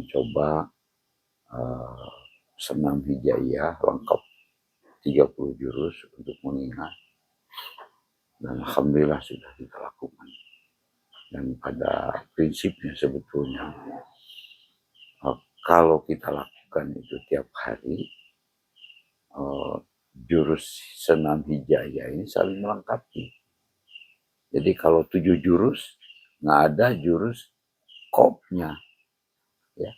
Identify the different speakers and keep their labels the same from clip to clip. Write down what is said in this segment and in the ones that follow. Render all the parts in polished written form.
Speaker 1: mencoba senam hijaiyah lengkap 30 jurus untuk mengingat, dan alhamdulillah sudah kita lakukan. Dan pada prinsipnya sebetulnya kalau kita lakukan itu tiap hari, jurus senam hijaiyah ini saling melengkapi. Jadi kalau 7 jurus, nggak ada jurus kopnya, ya,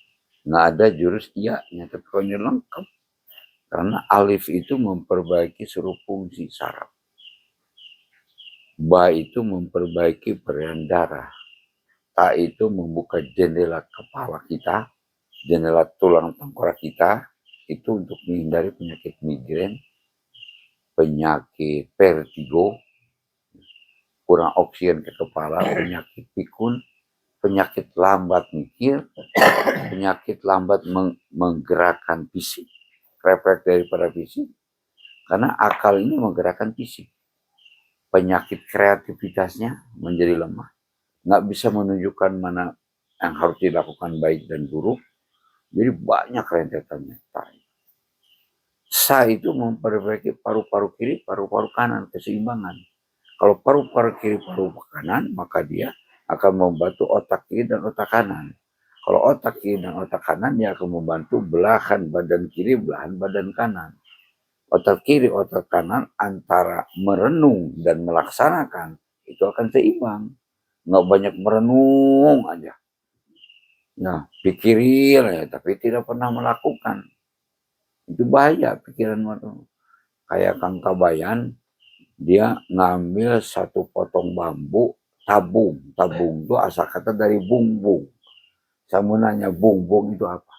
Speaker 1: nggak ada jurus iya-nya, tapi kalau ini lengkap. Karena alif itu memperbaiki seluruh fungsi saraf, ba itu memperbaiki peredaran darah, ta itu membuka jendela kepala kita, jendela tulang tengkorak kita, itu untuk menghindari penyakit migrain, penyakit vertigo, kurang oksigen ke kepala, penyakit pikun, penyakit lambat mikir, penyakit lambat menggerakkan fisik, refleks daripada fisik, karena akal ini menggerakkan fisik. Penyakit kreativitasnya menjadi lemah, nggak bisa menunjukkan mana yang harus dilakukan baik dan buruk, jadi banyak rentetannya. Sa itu memperbaiki paru-paru kiri, paru-paru kanan, keseimbangan. Kalau paru-paru kiri, paru-paru kanan, maka dia akan membantu otak kiri dan otak kanan. Kalau otak kiri dan otak kanan, dia akan membantu belahan badan kiri, belahan badan kanan. Otak kiri, otak kanan antara merenung dan melaksanakan itu akan seimbang. Nggak banyak merenung aja. Nah, pikirin ya, tapi tidak pernah melakukan. Itu bahaya pikiran merenung. Kayak Kang Kabayan, dia ngambil satu potong bambu, tabung. Tabung itu asal kata dari bungbung. Saya mau nanya, bungbung itu apa?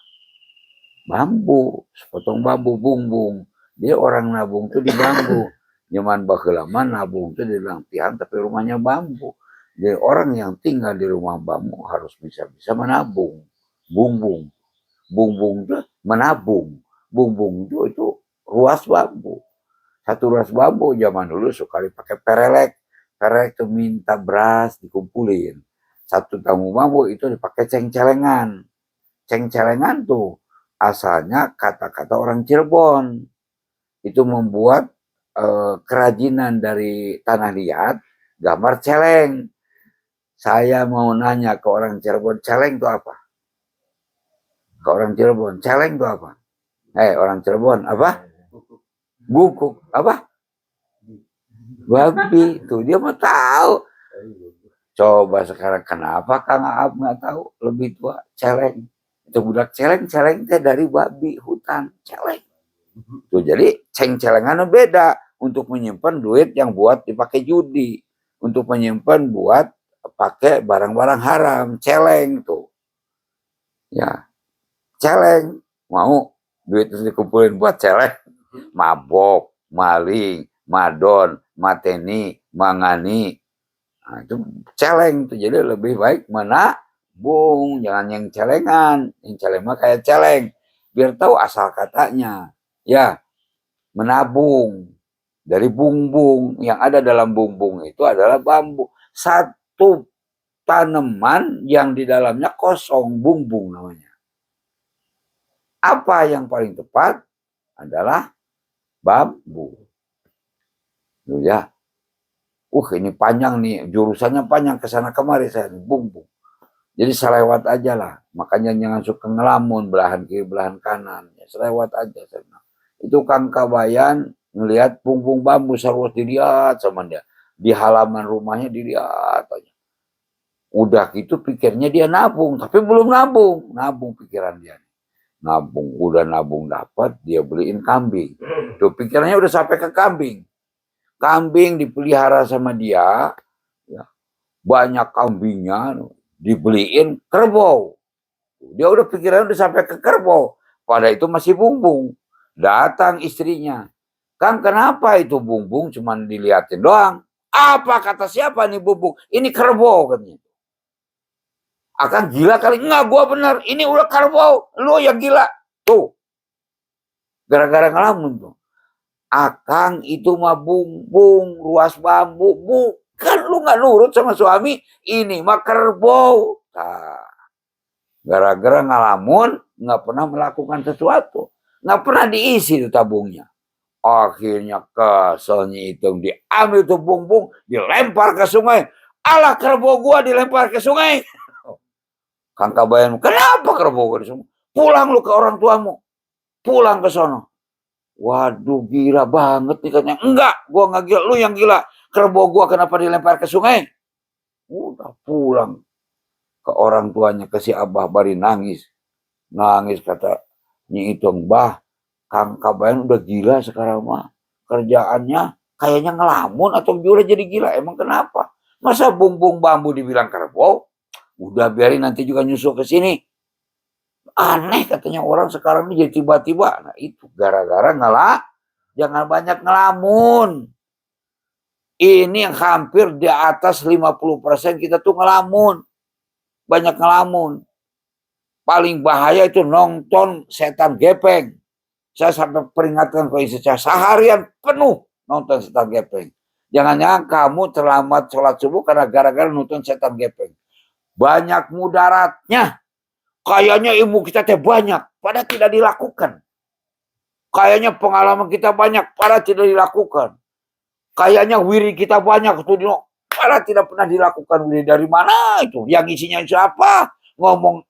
Speaker 1: Bambu, sepotong bambu, bungbung. Dia orang nabung itu di bambu. Nyaman bagelama nabung itu di tiang, tapi rumahnya bambu. Jadi orang yang tinggal di rumah bambu harus bisa menabung. Bungbung. Bungbung itu menabung. Bungbung itu ruas bambu. Satu ruas bambu zaman dulu sekali pakai perelek. Perelek itu minta beras dikumpulin. Satu tanggung bambu itu dipakai ceng-celengan. Ceng-celengan tuh asalnya kata-kata orang Cirebon. Itu membuat kerajinan dari tanah liat, gambar celeng. Saya mau nanya ke orang Cirebon, celeng itu apa? Ke orang Cirebon, celeng itu apa? Orang Cirebon, apa? Guguk, apa? Babi, tuh dia mau tahu. Coba sekarang kenapa Kang Aab nggak tahu, lebih tua, celeng. Itu budak celeng itu dari babi hutan, celeng. Tuh, jadi ceng-celengan beda untuk menyimpan duit yang buat dipakai judi, untuk menyimpan buat pakai barang-barang haram, celeng tuh. Ya, celeng mau duit itu dikumpulin buat celeng, mabok, maling, madon, mateni, mangani. Nah, itu celeng tuh. Jadi lebih baik menabung, jangan yang celengan. Yang celeng mah kayak celeng, biar tahu asal katanya. Ya, menabung dari bungbung. Yang ada dalam bungbung itu adalah bambu. Satu tanaman yang di dalamnya kosong, bungbung namanya. Apa yang paling tepat adalah bambu. Tuh ya. Ini panjang nih, jurusannya panjang kesana kemari saya bungbung. Jadi selewat aja lah. Makanya jangan suka ngelamun belahan kiri belahan kanan. Ya, selewat aja. Itu Kang Kabayan ngelihat bungbung bambu sarwas dilihat sama dia. Di halaman rumahnya dilihat aja. Udah gitu pikirnya dia nabung, tapi belum nabung. Nabung pikiran dia. Nabung, udah nabung dapat, dia beliin kambing. Tuh pikirannya udah sampai ke kambing. Kambing dipelihara sama dia, ya, banyak kambingnya, dibeliin kerbau. Dia udah pikirannya udah sampai ke kerbau. Pada itu masih bungbung. Datang istrinya. Kang, kenapa itu bungbung cuman dilihatin doang? Apa kata siapa nih bungbung? Ini kerbau katanya. Akang gila kali. Enggak, gua bener. Ini udah kerbau. Lu yang gila. Tuh. Gara-gara ngelamun tuh. Akang itu mah bungbung, ruas bambu. Bukan, lu gak nurut sama suami. Ini mah kerbau. Nah, Gara-gara ngalamun, nggak pernah melakukan sesuatu. Nggak pernah diisi itu tabungnya. Akhirnya keselnya itu diambil tuh bung-bung, dilempar ke sungai. Alah kerbau gua dilempar ke sungai. Kang Kabayan, kenapa kerbau gua di sungai? Pulang lu ke orang tuamu. Pulang ke sono. Waduh, gila banget nih katanya. Enggak, gua nggak gila, lu yang gila. Kerbau gua kenapa dilempar ke sungai? Udah pulang ke orang tuanya, ke si Abah, bari nangis. Nangis kata Nyi Itong, bah, Kang Kabayan udah gila sekarang mah. Kerjaannya kayaknya ngelamun atau udah jadi gila. Emang kenapa? Masa bung-bung bambu dibilang kerbau? Udah biarin nanti juga nyusul ke sini. Aneh katanya orang sekarang ini jadi tiba-tiba. Nah itu gara-gara jangan banyak ngelamun. Ini yang hampir di atas 50% kita tuh ngelamun. Banyak ngelamun. Paling bahaya itu nonton setan gepeng. Saya sampai peringatkan ke istri saya, seharian penuh nonton setan gepeng. Jangan-jangan kamu terlambat sholat subuh karena gara-gara nonton setan gepeng. Banyak mudaratnya. Kayaknya ilmu kita teh banyak, padahal tidak dilakukan. Kayaknya pengalaman kita banyak, padahal tidak dilakukan. Kayaknya wiri kita banyak, padahal tidak pernah dilakukan. Wiri dari mana itu? Yang isinya siapa? Ngomong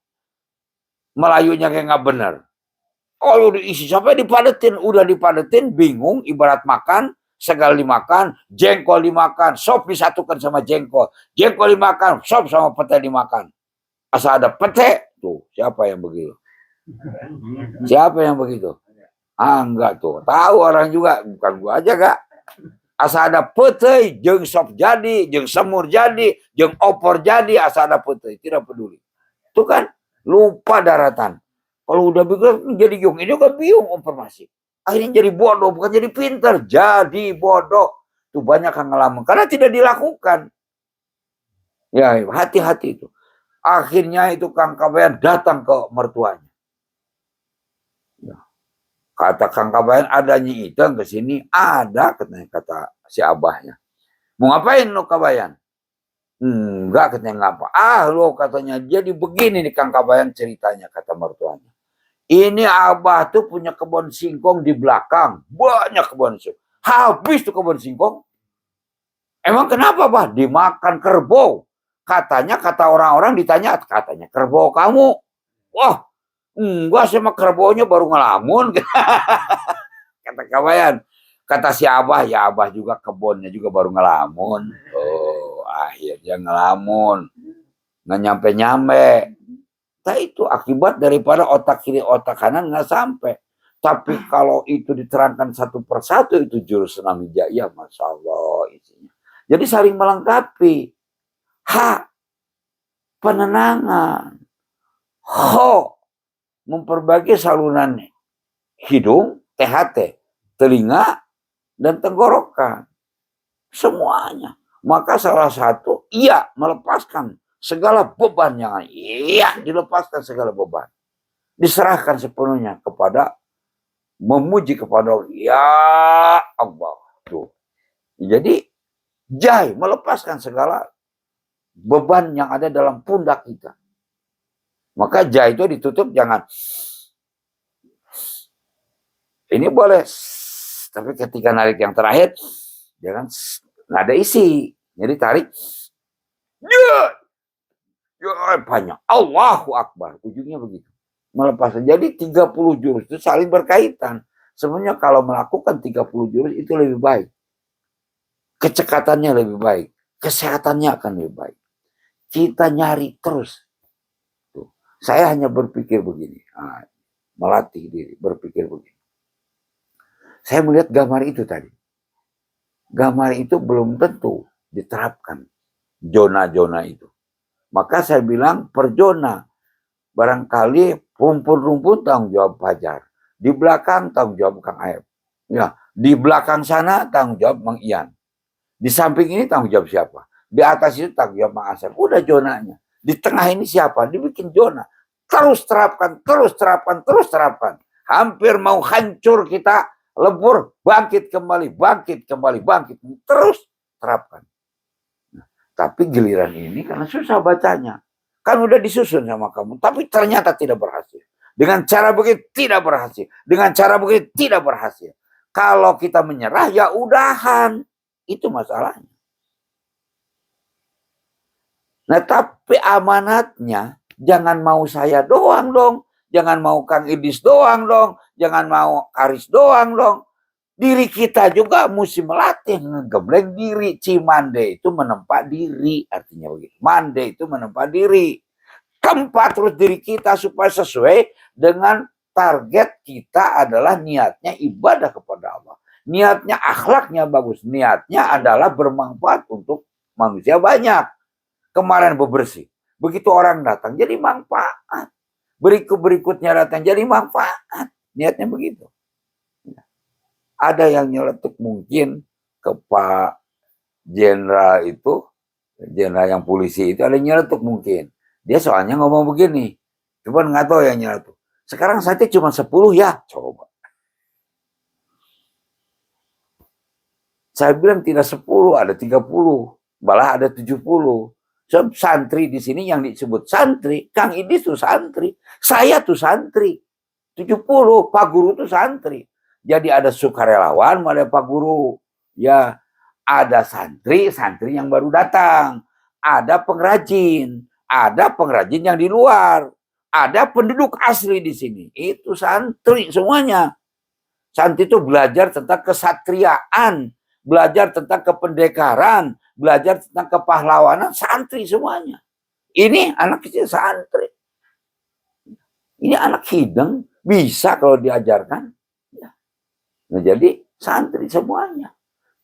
Speaker 1: Melayunya kayak nggak benar. Oh, udah isi sampai dipadetin, udah dipadetin, bingung. Ibarat makan, segala dimakan, jengkol dimakan, sop disatukan sama jengkol, jengkol dimakan, sop sama pete dimakan. Asal ada pete, tuh siapa yang begitu? Siapa yang begitu? Ah, enggak tuh. Tahu orang juga, bukan gua aja, Kak. Asal ada pete, jeng sop jadi, jeng semur jadi, jeng opor jadi, asal ada pete, tidak peduli. Itu kan lupa daratan. Kalau udah begitu jadi bingung, ini juga bingung informasi. Akhirnya jadi bodoh, bukan jadi pintar, jadi bodoh. Tuh banyak yang ngelamun karena tidak dilakukan. Ya, hati-hati itu. Akhirnya itu Kang Kabayan datang ke mertuanya. Ya. Kata Kang Kabayan, ada Nyi Iteng ke sini, ada katanya, kata si abahnya. Mau ngapain lo Kabayan? Enggak katanya ngapa. Lo katanya jadi begini nih Kang Kabayan ceritanya, kata mertuanya. Ini abah tuh punya kebun singkong di belakang, banyak kebun singkong. Habis tuh kebun singkong. Emang kenapa, Bah? Dimakan kerbau. Katanya, kata orang-orang ditanya, katanya kerbau kamu. Wah, enggak, sama kerbaunya baru ngelamun. Kata Kabayan. Kata si Abah, ya Abah juga kebunnya juga baru ngelamun. Oh, akhirnya ngelamun. Nggak nyampe-nyampe. Nah itu akibat daripada otak kiri, otak kanan nggak sampai. Tapi kalau itu diterangkan satu persatu, itu jurus senam hijaiyah, Masya Allah isinya. Jadi saling melengkapi. Ha, penenangan. Ho, memperbaiki saluran hidung, THT, telinga, dan tenggorokan. Semuanya. Maka salah satu, iya melepaskan segala beban yang iya dilepaskan segala beban. Diserahkan sepenuhnya kepada memuji kepada Allah. Ya Allah. Tuh. Jadi jai melepaskan segala beban yang ada dalam pundak kita. Maka jai itu ditutup jangan. Ini boleh, tapi ketika narik yang terakhir jangan nggak ada isi. Jadi tarik. Ya, banyak. Allahu Akbar. Ujungnya begitu. Melepaskan. Jadi 30 jurus itu saling berkaitan. Sebenarnya kalau melakukan 30 jurus itu lebih baik. Kecekatannya lebih baik. Kesehatannya akan lebih baik. Kita nyari terus. Tuh. Saya hanya berpikir begini. Melatih diri. Berpikir begini. Saya melihat gambar itu tadi. Gambar itu belum tentu diterapkan. Zona-zona itu. Maka saya bilang per zona. Barangkali rumpun-rumpun tanggung jawab Fajar. Di belakang tanggung jawab Kang Aep. Ya, di belakang sana tanggung jawab Mang Ian. Di samping ini tanggung jawab siapa? Di atas itu tanggung jawab Mang Asep. Udah zonanya. Di tengah ini siapa? Dibikin zona. Terus terapkan, terus terapkan, terus terapkan. Hampir mau hancur kita, lebur, bangkit kembali, bangkit kembali, bangkit. Terus terapkan. Nah, tapi giliran ini karena susah bacanya. Kan udah disusun sama kamu, tapi ternyata tidak berhasil. Dengan cara begitu tidak berhasil. Dengan cara begitu tidak berhasil. Kalau kita menyerah, ya udahan. Itu masalahnya. Nah, tapi amanatnya, jangan mau saya doang dong. Jangan mau Kang Idis doang dong. Jangan mau Karis doang dong. Diri kita juga mesti melatih ngegembleng diri. Cimande itu menempa diri, artinya begitu. Mande itu menempa diri. Tempat terus diri kita supaya sesuai dengan target kita adalah niatnya ibadah kepada Allah. Niatnya akhlaknya bagus. Niatnya adalah bermanfaat untuk manusia banyak. Kemarin bebersih. Begitu orang datang jadi manfaat. Berikutnya datang jadi manfaat. Niatnya begitu. Ada yang nyeletuk mungkin ke Pak Jenderal itu, Jenderal yang polisi itu, ada yang nyeletuk mungkin. Dia soalnya ngomong begini, cuman nggak tahu yang nyeletuk. Sekarang saja cuma 10 ya, coba. Saya bilang tidak 10, ada 30, malah ada 70. So, santri di sini yang disebut santri, Kang Idis tuh santri, saya tuh santri, 70, Pak Guru tuh santri. Jadi ada sukarelawan, ada Pak Guru. Ya, ada santri yang baru datang. Ada pengrajin yang di luar. Ada penduduk asli di sini. Itu santri semuanya. Santri itu belajar tentang kesatriaan, belajar tentang kependekaran, belajar tentang kepahlawanan, santri semuanya. Ini anak kecil santri. Ini anak hideng, bisa kalau diajarkan. Nah, jadi santri semuanya.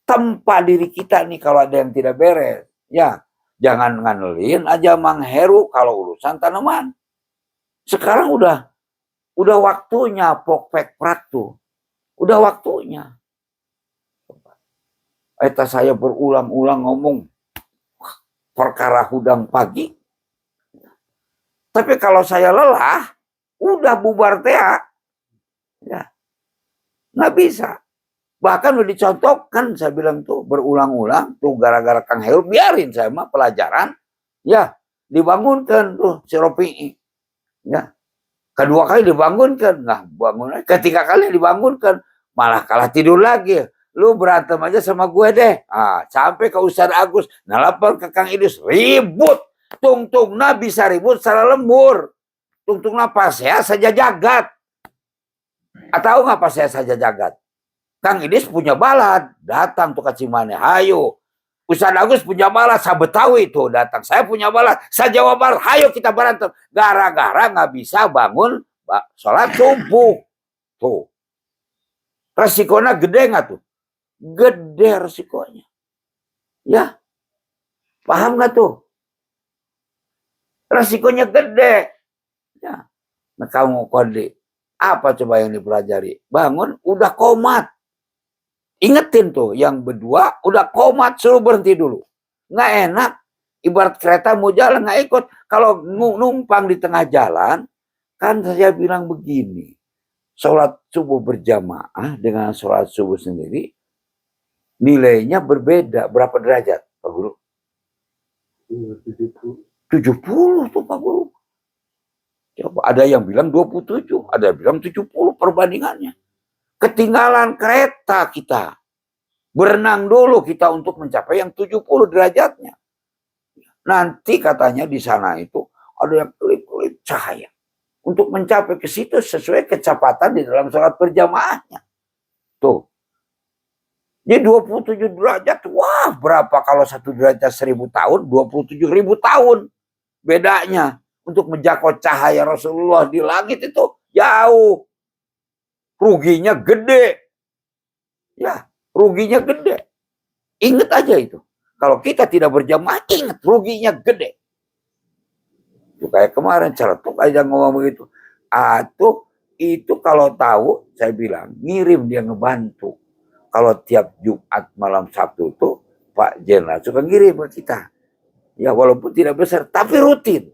Speaker 1: Tempa diri kita nih kalau ada yang tidak beres. Ya, jangan ngandelin aja Mang Heru kalau urusan tanaman. Sekarang udah waktunya pokpek prak tuh. Udah waktunya. Eta saya berulang-ulang ngomong perkara hudang pagi. Tapi kalau saya lelah, udah bubar teh. Ya. Nggak bisa. Bahkan udah dicontohkan, saya bilang tuh berulang-ulang, tuh gara-gara Kang Heru, biarin saya mah pelajaran, ya dibangunkan tuh si Ropi, ya kedua kali dibangunkan, nggak bangun, ketiga kali dibangunkan, malah kalah tidur lagi. Lu berantem aja sama gue deh, sampai ke Ustaz Agus, nelpon ke Kang Idis, ribut, tungtungna bisa ribut secara lembur, tungtungna pas ya saja jagat. Atau nggak pas saya saja jagat? Kang Idis punya balad, datang tuh ke Cimane, hayo. Ustaz Agus punya balad, saya Betawi tuh datang. Saya punya balad, saya Jawa Barat, hayo kita berantem. Gara-gara nggak bisa bangun sholat subuh. Tuh. Resikonya gede nggak tuh? Gede resikonya. Ya, paham nggak tuh? Resikonya gede. Ya, nah kamu kode. Apa coba yang dipelajari? Bangun, udah komat. Ingetin tuh, yang berdua udah komat, suruh berhenti dulu. Nggak enak, ibarat kereta mau jalan nggak ikut. Kalau numpang di tengah jalan, kan saya bilang begini, sholat subuh berjamaah dengan sholat subuh sendiri, nilainya berbeda. Berapa derajat, Pak Guru? 70 tuh, Pak Guru. Coba, ada yang bilang 27, ada yang bilang 70 perbandingannya. Ketinggalan kereta kita. Berenang dulu kita untuk mencapai yang 70 derajatnya. Nanti katanya di sana itu ada yang kelip-kelip cahaya. Untuk mencapai ke situ sesuai kecepatan di dalam sholat berjamaahnya. Tuh. Jadi 27 derajat, wah berapa kalau 1 derajat 1000 tahun, 27.000 tahun. Bedanya. Untuk menjangkau cahaya Rasulullah di langit itu jauh. Ruginya gede. Ya, ruginya gede. Ingat aja itu. Kalau kita tidak berjamaah, ingat ruginya gede. Itu kayak kemarin Celetuk aja ngomong begitu. Itu kalau tahu, saya bilang, ngirim dia ngebantu. Kalau tiap Jumat malam Sabtu itu, Pak Jenderal suka ngirim ke kita. Ya walaupun tidak besar, tapi rutin.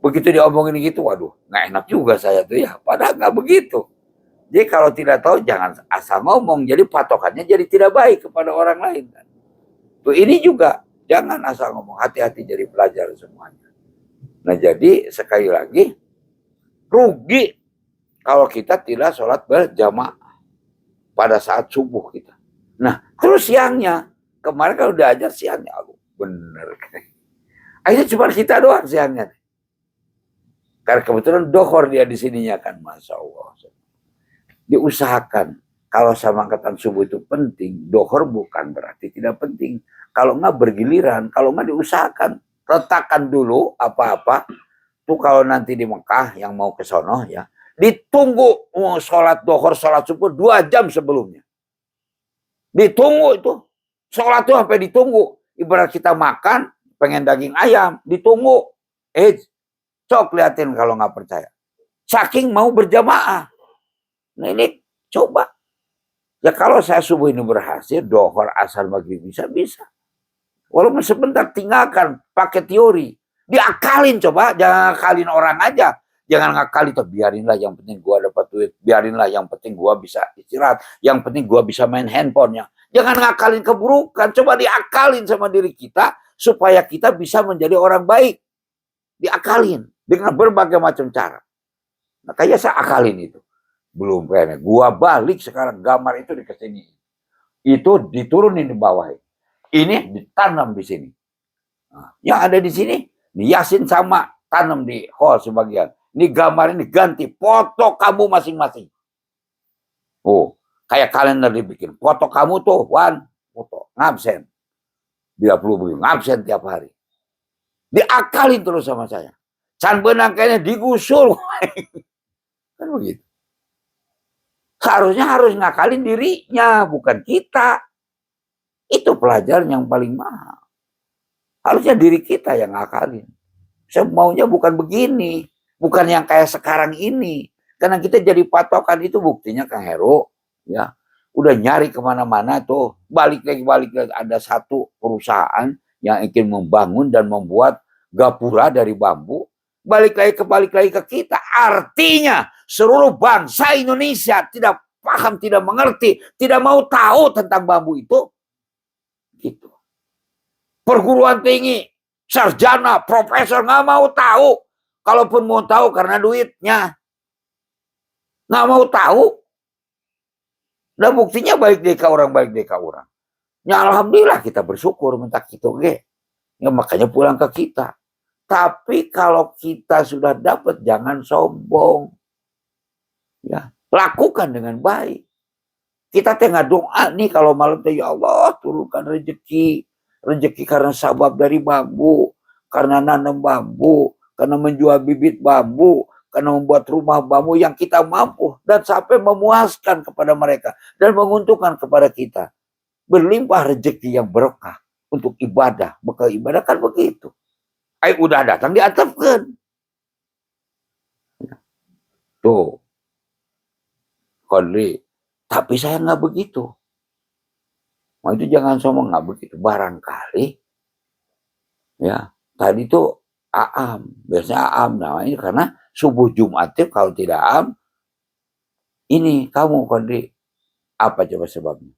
Speaker 1: Begitu diomongin gitu, waduh, nggak enak juga saya tuh ya. Padahal nggak begitu. Jadi kalau tidak tahu jangan asal ngomong. Jadi patokannya jadi tidak baik kepada orang lain. Tuh ini juga jangan asal ngomong. Hati-hati jadi pelajar semuanya. Nah jadi sekali lagi, rugi kalau kita tidak sholat berjamaah pada saat subuh kita. Nah terus siangnya, kemarin kalau udah ajar siangnya, aku bener. Akhirnya cuma kita doang siangnya. Karena kebetulan dohor dia di sininya kan, Masya Allah. Diusahakan. Kalau sama angkatan subuh itu penting, dohor bukan berarti tidak penting. Kalau nggak bergiliran, kalau nggak diusahakan, letakkan dulu apa-apa. Tuh kalau nanti di Mekah yang mau ke sono ya, ditunggu sholat dohor, sholat subuh 2 jam sebelumnya. Ditunggu itu. Sholat tuh sampai ditunggu. Ibarat kita makan, pengen daging ayam, ditunggu. Cok liatin kalau nggak percaya. Saking mau berjamaah. Nah ini coba. Ya kalau saya subuh ini berhasil, dohor, asar, maghrib bisa. Walaupun sebentar tinggalkan, pakai teori. Diakalin coba, jangan ngakalin orang aja. Jangan ngakalin, tuh biarinlah yang penting gua dapat duit. Biarinlah yang penting gua bisa istirahat. Yang penting gua bisa main handphonenya. Jangan ngakalin keburukan, coba diakalin sama diri kita, supaya kita bisa menjadi orang baik. Diakalin, dengan berbagai macam cara. Nah kayak saya akalin itu. Belum kayaknya. Gua balik sekarang gambar itu dikesini. Itu diturunin di bawah. Ini ditanam di sini. Nah, yang ada di sini, Yasin sama tanam di hall sebagian. Ini gambar ini ganti, foto kamu masing-masing. Oh, kayak kalender dibikin. Foto kamu tuh, foto, ngabsen. Bila perlu begini, ngabsen tiap hari. Diakalin terus sama saya. Can benang kayaknya digusul. Kan begitu. Seharusnya harus ngakalin dirinya, bukan kita. Itu pelajaran yang paling mahal. Harusnya diri kita yang ngakalin. Saya maunya bukan begini. Bukan yang kayak sekarang ini. Karena kita jadi patokan itu buktinya Kang Heru. Ya, udah nyari kemana-mana tuh. Balik lagi. Ada satu perusahaan yang ingin membangun dan membuat gapura dari bambu. Balik lagi ke kita. Artinya seluruh bangsa Indonesia tidak paham, tidak mengerti, tidak mau tahu tentang bambu itu. Gitu. Perguruan tinggi, sarjana, profesor nggak mau tahu. Kalaupun mau tahu karena duitnya. Nggak mau tahu. Dan buktinya balik deka orang. Ya alhamdulillah kita bersyukur minta kita ge. Ya makanya pulang ke kita. Tapi kalau kita sudah dapat jangan sombong. Ya, lakukan dengan baik. Kita tengah doa nih kalau malam teh ya Allah turunkan rezeki karena sabab dari bambu, karena nanam bambu, karena menjual bibit bambu, karena membuat rumah bambu yang kita mampu dan sampai memuaskan kepada mereka dan menguntungkan kepada kita. Berlimpah rezeki yang berkah untuk ibadah, bekal ibadah kan begitu. Udah datang diatapkan. Tuh. Kodri, tapi saya nggak begitu. Nah itu jangan sombong, nggak begitu. Barangkali, ya tadi tuh Aam, biasanya Aam namanya karena subuh Jumat itu kalau tidak Aam, ini kamu Kodri, apa coba sebabnya?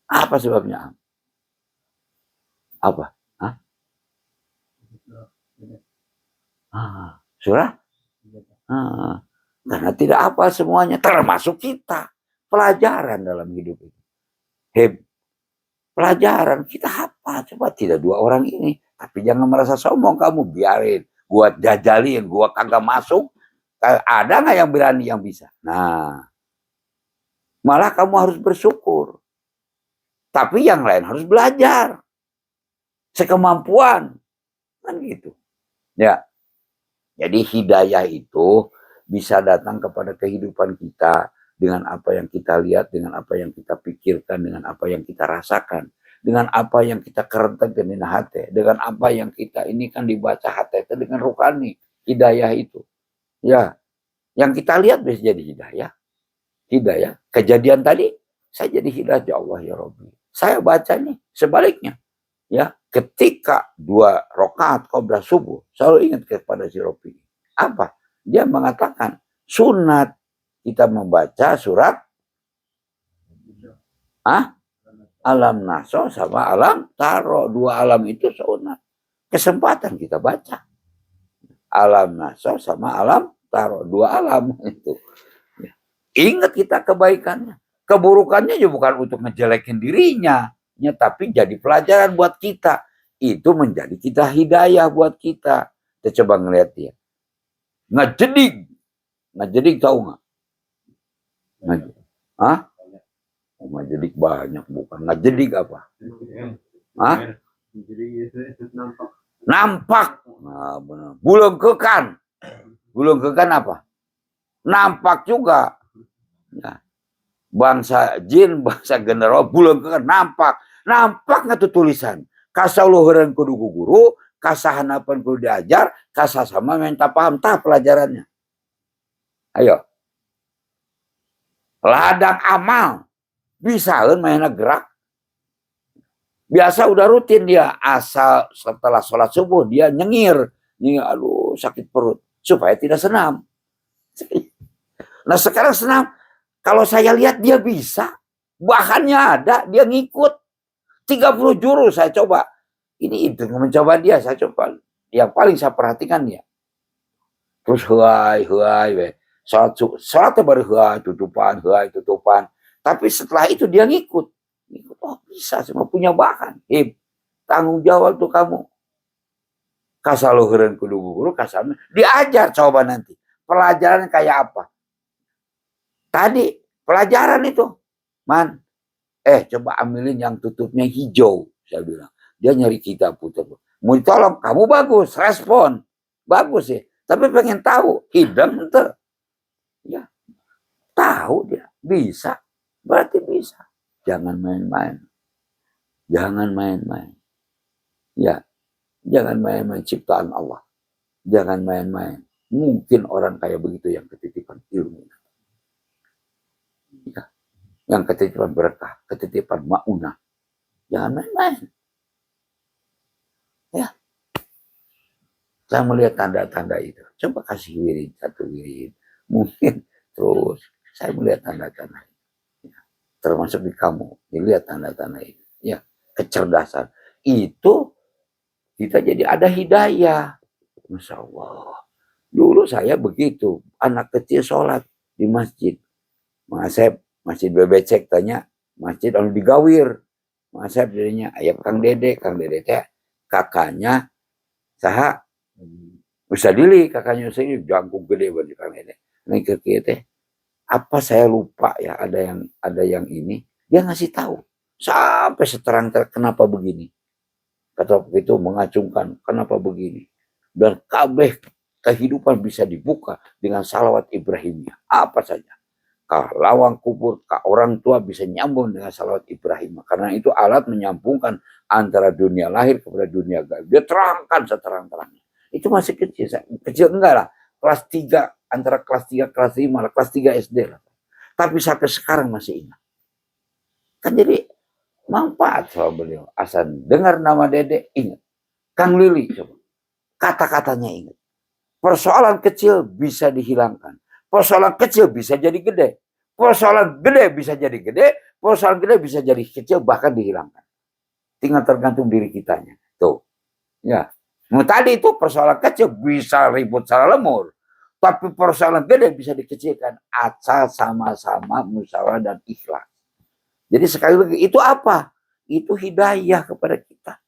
Speaker 1: Apa sebabnya Aam? Apa? Hah? Surah? Karena tidak apa semuanya, termasuk kita. Pelajaran dalam hidup ini. Pelajaran kita apa? Coba tidak 2 orang ini. Tapi jangan merasa sombong kamu. Biarin. Gua jajalin. Gua kagak masuk. Ada nggak yang berani yang bisa? Nah. Malah kamu harus bersyukur. Tapi yang lain harus belajar. Sekemampuan. Kan gitu. Ya. Jadi hidayah itu bisa datang kepada kehidupan kita dengan apa yang kita lihat, dengan apa yang kita pikirkan, dengan apa yang kita rasakan, dengan apa yang kita kerentakan di hati, dengan apa yang kita ini kan dibaca hati itu dengan rukani, hidayah itu. Ya, yang kita lihat bisa jadi hidayah. Hidayah. Kejadian tadi, saya jadi hidayah ya Allah ya Rabbi. Saya baca nih sebaliknya. Ya, ketika 2 rakaat qobliyah subuh, selalu ingat kepada si Rabbi. Apa? Dia mengatakan sunat kita membaca surat Alam Naso sama Alam Taro. 2 alam itu sunat. kesempatan kita baca. Alam nasr sama alam taro, dua alam itu. Ingat kita kebaikannya. Keburukannya juga bukan untuk ngejelekin dirinya, ya, tapi jadi pelajaran buat kita. Itu menjadi kita hidayah buat kita. Kita coba ngeliat dia. Ngejedig tahu nggak? Hah? Ngejedig banyak, bukan ngejedig apa? Hah? Nampak. Nah, benar. Bulung kekan apa? Nampak juga. Ya. Bangsa jin, bangsa general, bulung kekan nampak. Nampak nggak tuh tulisan? Kasauluhuran kudu guru, kasahanapan kudu diajar, kasah sama minta paham tah pelajarannya. Ayo. Ladang amal. Bisa kan mainnya gerak. Biasa udah rutin dia, asal setelah sholat subuh dia nyengir, aduh sakit perut, supaya tidak senam. Nah sekarang senam, kalau saya lihat dia bisa, bahannya ada, dia ngikut. 30 jurus saya coba, ini itu mencoba dia, saya coba. Yang paling saya perhatikan dia. Terus huai, sholatnya baru huai, tutupan. Tapi setelah itu dia ngikut. Oh bisa, semua punya bahan. Tanggung jawab tuh kamu. Kasaluhuran kudu guru, kasar. Diajar coba nanti. Pelajaran kayak apa? Tadi pelajaran itu. Man, coba ambilin yang tutupnya hijau. Saya bilang. Dia nyari kita putar. Mau tolong, kamu bagus, respon. Bagus ya. Tapi pengen tahu, hidang ente. Ya, tahu dia. Bisa. Berarti bisa. Jangan main-main. Jangan main-main. Ya, jangan main-main ciptaan Allah. Jangan main-main. Mungkin orang kayak begitu yang ketitipan ilmu. Ya, yang ketitipan berkah, ketitipan maunah. Jangan main-main. Ya. Saya melihat tanda-tanda itu. Coba kasih wirid, satu wirid. Mungkin terus saya melihat tanda-tanda. Termasuk di kamu, dilihat tanda-tanda itu. Ya, kecerdasan. Itu kita jadi ada hidayah. Masya Allah. Dulu saya begitu, anak kecil sholat di masjid. Masep, masjid bebecek tanya, masjid lalu digawir. Masep jadinya, ayah Kang Dede teh kakaknya saha Usadili, kakaknya Usadili jangkung gede buat Kang Dede. Nih teh apa saya lupa ya, ada yang ini, dia ngasih tahu sampai seterang-terang kenapa begini, kata begitu mengacungkan kenapa begini, dan kabeh kehidupan bisa dibuka dengan salawat Ibrahimnya apa saja, ke lawang kubur, ke orang tua bisa nyambung dengan salawat Ibrahim, karena itu alat menyambungkan antara dunia lahir kepada dunia gaib. Dia terangkan seterang-terangnya. Itu masih kecil enggak lah, kelas 3, antara kelas 3, kelas 5, kelas 3 SD lah. Tapi sampai sekarang masih ingat. Kan jadi manfaat sama beliau. Asal dengar nama Dede, ingat. Kang Lili, coba. Kata-katanya ingat. Persoalan kecil bisa dihilangkan. Persoalan kecil bisa jadi gede. Persoalan gede bisa jadi gede. Persoalan gede bisa jadi kecil, bahkan dihilangkan. Tinggal tergantung diri kitanya. Tuh. Ya. Nah, tadi itu persoalan kecil bisa ribut secara lemur. Tapi persoalan gede bisa dikecilkan asal sama-sama musyawarah dan ikhlas. Jadi sekali lagi itu apa? Itu hidayah kepada kita.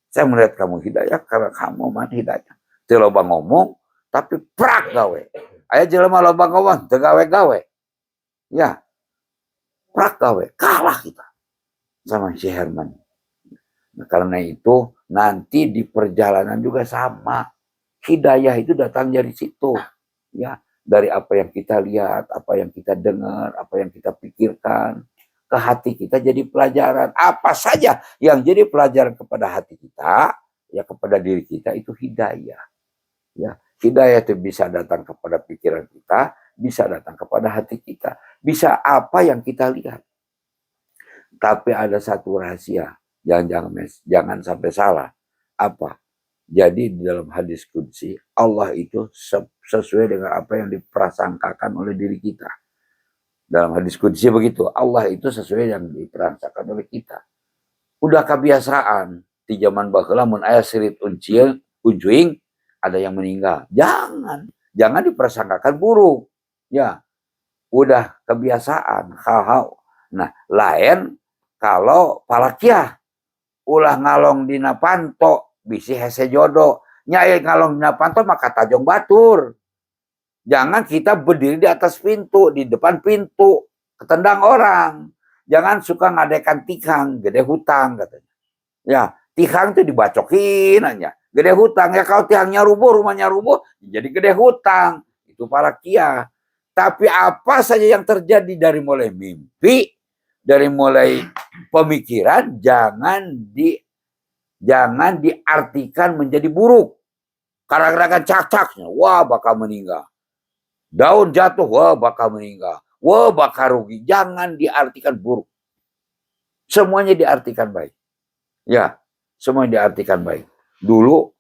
Speaker 1: Saya melihat kamu hidayah karena kamu man hidayah. Teu loba ngomong tapi prak gawe. Aya jelema loba ngomong teu gawe-gawe. Ya. Prak gawe, kalah kita sama si Herman. Nah, karena itu nanti di perjalanan juga sama. Hidayah itu datang dari situ. Ya, dari apa yang kita lihat, apa yang kita dengar, apa yang kita pikirkan, ke hati kita jadi pelajaran. Apa saja yang jadi pelajaran kepada hati kita, ya kepada diri kita itu hidayah. Ya, hidayah itu bisa datang kepada pikiran kita, bisa datang kepada hati kita, bisa apa yang kita lihat. Tapi ada satu rahasia, jangan sampai salah. Apa? Jadi di dalam hadis qudsi, Allah itu sesuai dengan apa yang diprasangkakan oleh diri kita. Dalam hadis qudsi begitu, Allah itu sesuai yang diprasangkakan oleh kita. Udah kebiasaan, di zaman baheula mun aya sirit uncuing ada yang meninggal. Jangan dipersangkakan buruk. Ya, udah kebiasaan hal-hal. Nah, lain kalau palakiah ulah ngalong dina panto bisi hese jodoh. Nyai ngalong dina panto maka tajong batur. Jangan kita berdiri di atas pintu, di depan pintu, ketendang orang. Jangan suka ngadekan tikang, gede hutang katanya. Ya, tikang itu dibacokin aja. Gede hutang, ya kalau tiangnya rubuh, rumahnya rubuh, jadi gede hutang. Itu palakiah. Tapi apa saja yang terjadi dari mulai mimpi, dari mulai pemikiran, jangan diartikan menjadi buruk. Kadang-kadang cacaknya, wah bakal meninggal. Daun jatuh, wah bakal meninggal. Wah bakal rugi. Jangan diartikan buruk. Semuanya diartikan baik. Ya, semuanya diartikan baik. Dulu,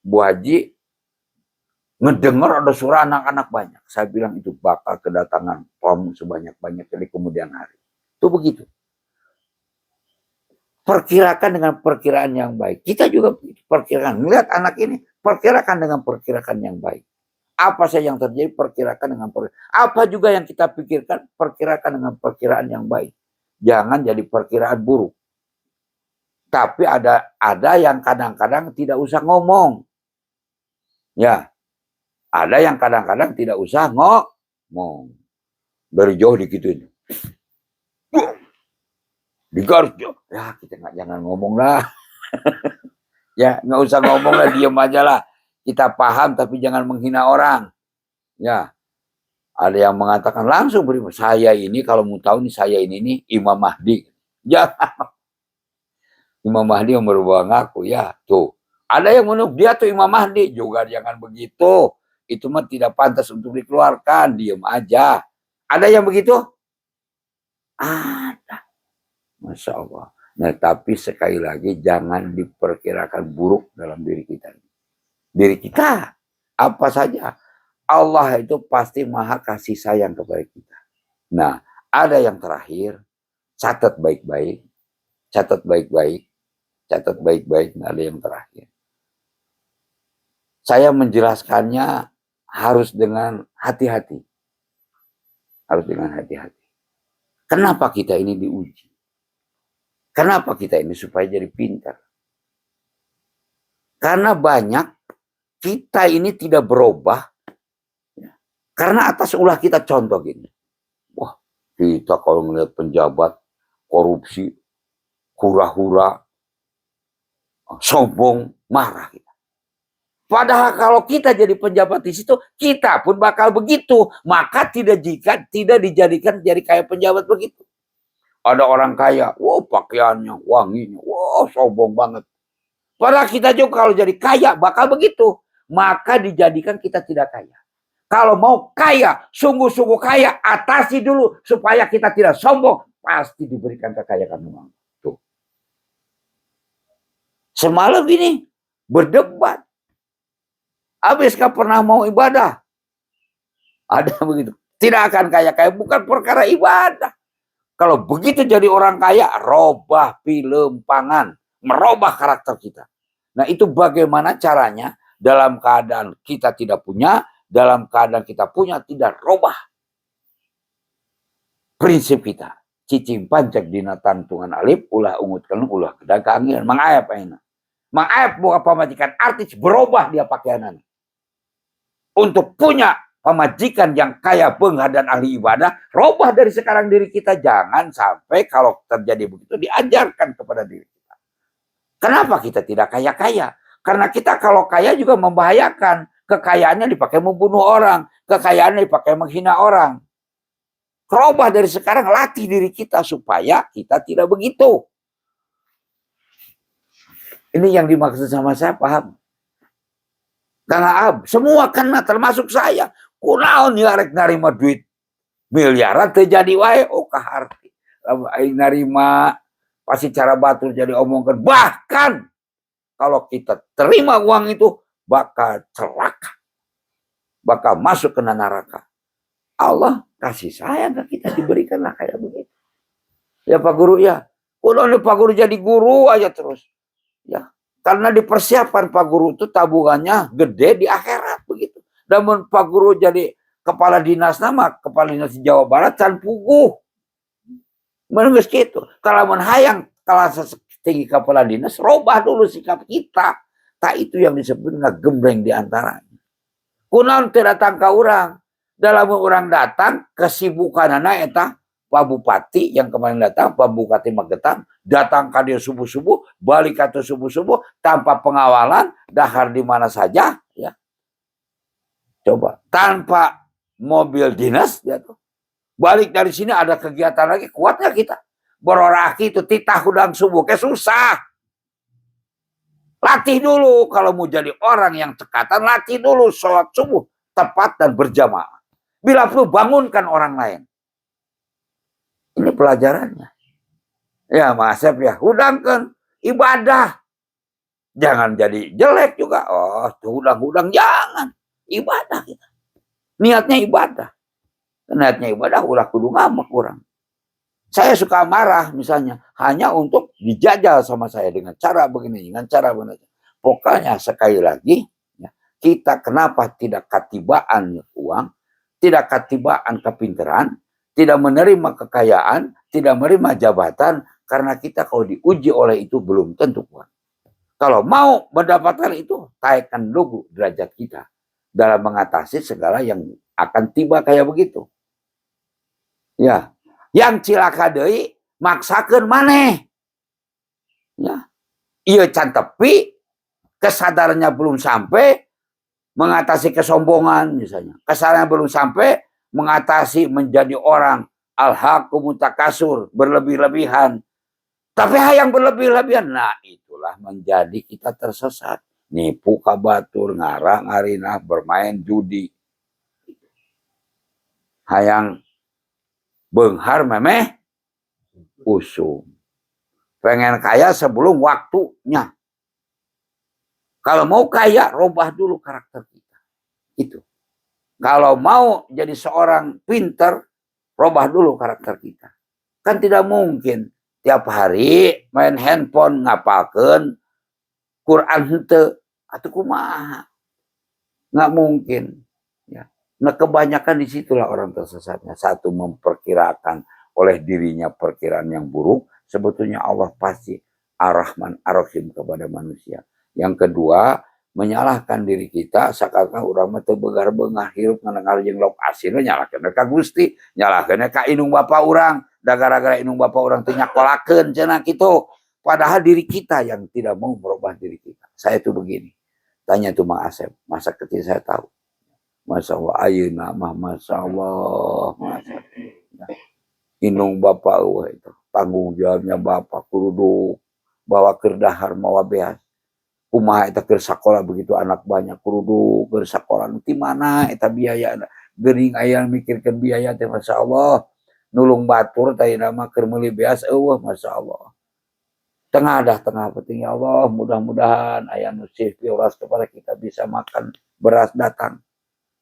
Speaker 1: Bu Haji ngedengar ada suara anak-anak banyak. Saya bilang itu bakal kedatangan tamu sebanyak-banyaknya di kemudian hari. Itu begitu. Perkirakan dengan perkiraan yang baik. Kita juga perkirakan. Melihat anak ini, perkirakan dengan perkirakan yang baik. Apa saja yang terjadi, perkirakan dengan perkiraan. Apa juga yang kita pikirkan, perkirakan dengan perkiraan yang baik. Jangan jadi perkiraan buruk. Tapi ada yang kadang-kadang tidak usah ngomong. Ya, ada yang kadang-kadang tidak usah ngomong. Dari jauh dikituin. Digarus jauh. Ya, kita jangan ngomong lah. Ya, nggak usah ngomong lah, diam aja lah. Kita paham tapi jangan menghina orang. Ya, ada yang mengatakan langsung beri, saya ini kalau mau tahu nih saya ini Imam Mahdi. Jangan. Imam Mahdi yang berubah ngaku ya tuh. Ada yang menurut dia tuh Imam Mahdi juga, jangan begitu. Itu mah tidak pantas untuk dikeluarkan, diam aja. Ada yang begitu? Ada. Masya Allah. Nah, tapi sekali lagi jangan diperkirakan buruk dalam diri kita. Diri kita apa saja. Allah itu pasti maha kasih sayang kepada kita. Nah, ada yang terakhir, catat baik-baik. Catat baik-baik. Catat baik-baik, ada yang terakhir. Saya menjelaskannya harus dengan hati-hati. Harus dengan hati-hati. Kenapa kita ini diuji? Kenapa kita ini supaya jadi pintar? Karena banyak kita ini tidak berubah. Karena atas ulah kita contoh gini. Wah, kita kalau melihat penjabat korupsi, hura-hura, sombong, marah kita. Padahal kalau kita jadi penjabat di situ, kita pun bakal begitu. Maka tidak dijadikan jadi kayak penjabat begitu. Ada orang kaya, wah pakaiannya, wanginya, wah sombong banget. Padahal kita juga kalau jadi kaya bakal begitu. Maka dijadikan kita tidak kaya. Kalau mau kaya, sungguh-sungguh kaya, atasi dulu supaya kita tidak sombong. Pasti diberikan kekayaan uang. Tuh. Semalam ini berdebat. Habis gak pernah mau ibadah. Ada begitu. Tidak akan kaya-kaya. Bukan perkara ibadah. Kalau begitu jadi orang kaya, robah film pangan. Merubah karakter kita. Nah itu bagaimana caranya dalam keadaan kita tidak punya, dalam keadaan kita punya tidak robah prinsip kita. Cicing pancak dina tantungan alif, ulah ungutkan, ulah kedagangan. Mangayap aina. Mangayap bukan pamajikan artis berubah dia pakaianan. Untuk punya pemajikan yang kaya bengah dan ahli ibadah, robah dari sekarang diri kita. Jangan sampai kalau terjadi begitu diajarkan kepada diri kita. Kenapa kita tidak kaya-kaya? Karena kita kalau kaya juga membahayakan. Kekayaannya dipakai membunuh orang. Kekayaannya dipakai menghina orang. Robah dari sekarang, latih diri kita supaya kita tidak begitu. Ini yang dimaksud sama saya, paham? Karena semua kena termasuk saya. Kunaon ya rek narima duit miliaran terjadi wae oh kaharti. Aing narima pasti cara batur jadi omongkan. Bahkan kalau kita terima uang itu bakal celaka. Bakal masuk ke neraka. Allah kasih sayang ke kita, diberikanlah kayak begitu. Ya Pak Guru ya. Udah Pak Guru jadi guru aja terus. Ya, karena dipersiapkan Pak Guru itu tabungannya gede di akhirat begitu. Dan Pak Guru jadi kepala dinas nama, kepala dinas di Jawa Barat can puguh. Menurut gitu. Kalau menhayang kelas tinggi kepala dinas, robah dulu sikap kita. Tak itu yang disebut ngegembreng di antaranya. Kunaon teu datang ke orang. Dalam orang datang, kesibukan anak eta Pak Bupati yang kemarin datang, Pak Bupati Magetan, datang ke dia subuh-subuh, balik ke subuh-subuh, tanpa pengawalan, dahar di mana saja, ya. Coba, tanpa mobil dinas, ya tuh. Balik dari sini ada kegiatan lagi, kuatnya kita. Beroraki itu titah hudang subuh, kayak susah. Latih dulu, kalau mau jadi orang yang cekatan, latih dulu sholat subuh, tepat dan berjamaah. Bila perlu bangunkan orang lain. Ini pelajarannya. Ya Mas ya, hudangkan ibadah. Jangan jadi jelek juga. Oh, hudang-hudang jangan. Ibadah kita. Niatnya ibadah. Niatnya ibadah ulah kudu ngamak kurang. Saya suka marah misalnya hanya untuk dijajal sama saya dengan cara begini, dengan cara begini. Pokoknya sekali lagi, ya, kita kenapa tidak katibaan uang, tidak katibaan kepintaran, tidak menerima kekayaan, tidak menerima jabatan, karena kita kalau diuji oleh itu belum tentu kuat. Kalau mau mendapatkan itu, taikkan dulu derajat kita dalam mengatasi segala yang akan tiba kayak begitu. Ya, yang cilaka deui maksakeun maneh. Ya, ieu can tepi, kesadarannya belum sampai, mengatasi kesombongan misalnya. Kesadarannya belum sampai, mengatasi menjadi orang al-haqqu mutakasur, berlebih-lebihan. Tapi yang berlebih-lebihan, nah itulah menjadi kita tersesat. Nipu kabatur, ngarang arinah, bermain judi. Hayang beunghar memeh usum. Pengen kaya sebelum waktunya. Kalau mau kaya, robah dulu karakter kita. Itu. Kalau mau jadi seorang pinter, robah dulu karakter kita. Kan tidak mungkin tiap hari main handphone ngapalkeun Quran henteu atuh kumaha. Nggak mungkin. Ya. Nah kebanyakan disitulah orang tersesatnya. Satu, memperkirakan oleh dirinya perkiraan yang buruk. Sebetulnya Allah pasti Ar-Rahman Ar-Rahim kepada manusia. Yang kedua, menyalahkan diri kita seakan-akan urang mah teu begar-beungah hirup ngandengar jeung lauk asin nyalahkeun ka Gusti, nyalahkeun ka inung bapa urang, da gara-gara inung bapa urang teu nyakolakeun cenah kitu. Padahal diri kita yang tidak mau merubah diri kita. Saya tuh begini. Tanya tuh Mang Asep, masa kecil saya tahu. Masya Allah, ayeuna mah Masya Allah, Masya Allah. Inung bapa itu tanggung jawabnya bapak kudu bawa kerdahar mawa beas. Kumaha eta keur sakola begitu anak banyak kudu keur sakola di mana eta biaya geuning aya mikirkeun biaya teh masyaallah nulung batur teh mah keur meuli beas eueuh masyaallah tengah penting ya Allah mudah-mudahan aya nu sih piuras kepada kita bisa makan beras datang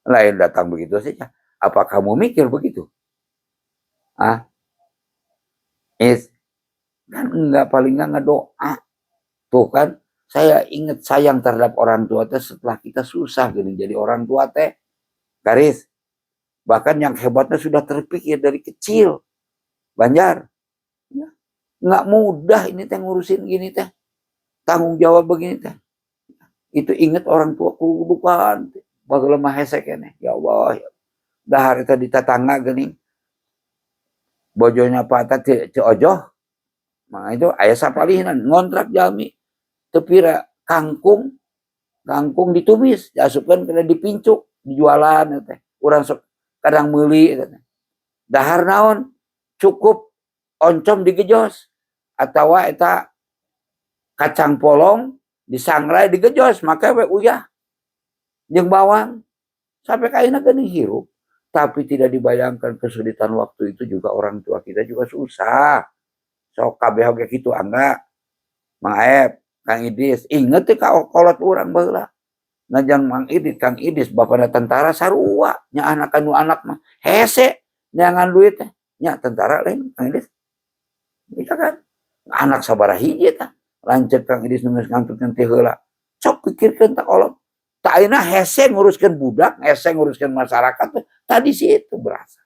Speaker 1: lain datang begitu saja apa kamu mikir begitu kan enggak paling enggak ngedoa tuh kan. Saya ingat sayang terhadap orang tua teh setelah kita susah gini jadi orang tua teh. Garis. Bahkan yang hebatnya sudah terpikir dari kecil. Banjar. Ya. Nggak mudah ini teh ngurusin gini teh. Tanggung jawab begini teh. Itu ingat orang tua kudukan. Bagaimana hesek ini. Ya Allah. Dahar itu di tetangga gini. Bojonya patah ojoh. Nah itu ayah sapalinan. Ngontrak jami. Tepira kangkung ditumis diasupkan kena dipincuk dijualan teh urang sok kadang meuli dahar naon cukup oncom digejos atawa eta kacang polong disangrai digejos maka we uyah jeung bawang sampai kaina geuning hirup tapi tidak dibayangkan kesulitan waktu itu juga orang tua kita juga susah sok kabeh oge kitu angga Mang Aep Kang Idis, inget ya kolot orang baheula. Najan Mang Idis, Kang Idis, bapana tentara sarua, nya anak anu anak mah hese, nyangan duit teh, nya tentara lain Kang Idis. Kita kan anak sabaraha hiji tah. Lanceuk Kang Idris geus ngantutkeun teh heula. Sok pikirkeun tak kolot. Tak ayeuna hese nguruskeun budak, hese nguruskeun masyarakat, tadi situ berasa.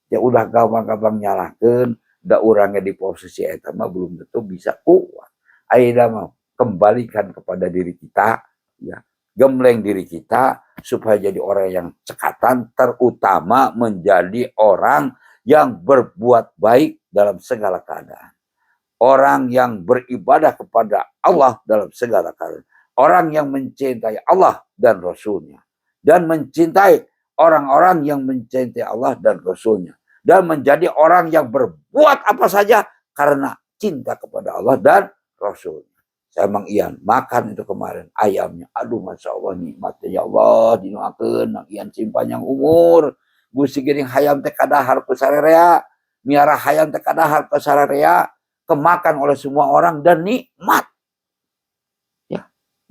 Speaker 1: Ya udah gampang-gampang nyalahkeun, da urangnya di posisi eta mah belum tentu bisa kuat. Ayeuna mah kembalikan kepada diri kita, ya. Gembleng diri kita supaya jadi orang yang cekatan, terutama menjadi orang yang berbuat baik dalam segala keadaan. Orang yang beribadah kepada Allah dalam segala keadaan. Orang yang mencintai Allah dan Rasulnya. Dan mencintai orang-orang yang mencintai Allah dan Rasulnya. Dan menjadi orang yang berbuat apa saja karena cinta kepada Allah dan Rasulnya. Saya Mang Ian makan itu kemarin ayamnya. Aduh Masya Allah nikmatnya ya Allah. Dinuakeun Mang Ian simpanjang umur. Gusti geuning hayam teh kadahar ku sararea. Miara hayam teh kadahar ku sararea. Kemakan oleh semua orang dan nikmat.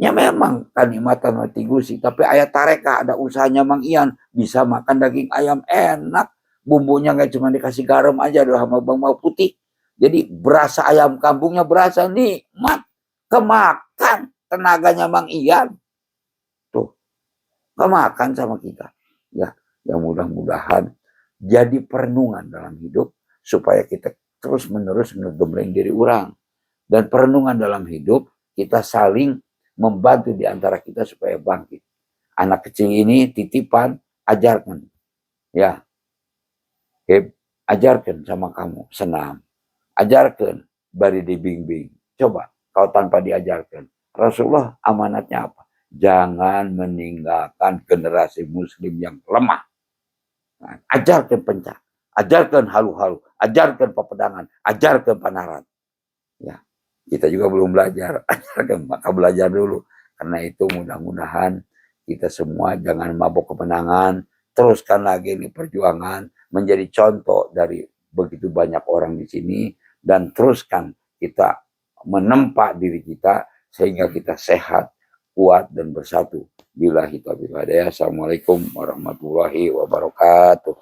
Speaker 1: Ya memang kenikmatan mati gusi, tapi ayat tareka ada usahanya Mang Ian, bisa makan daging ayam enak, bumbunya nggak cuma dikasih garam aja doang sama bawang putih. Jadi berasa ayam kampungnya berasa nikmat, kemakan tenaganya Mang Ian. Tuh, kemakan sama kita. Ya, yang mudah-mudahan jadi perenungan dalam hidup supaya kita terus-menerus ngegembleng diri orang. Dan perenungan dalam hidup kita saling membantu di antara kita supaya bangkit. Anak kecil ini titipan, ajarkan. Ya. Ajarkan sama kamu, senam. Ajarkan, bari dibimbing. Coba, kau tanpa diajarkan. Rasulullah amanatnya apa? Jangan meninggalkan generasi muslim yang lemah. Nah, ajarkan pencak. Ajarkan halu-halu. Ajarkan pepedangan. Ajarkan panaran. Ya. Kita juga belum belajar, maka belajar dulu. Karena itu mudah-mudahan kita semua jangan mabuk kemenangan, teruskan lagi ini perjuangan, menjadi contoh dari begitu banyak orang di sini, dan teruskan kita menempa diri kita sehingga kita sehat, kuat, dan bersatu. Billahi taufiq wal hidayah. Assalamualaikum warahmatullahi wabarakatuh.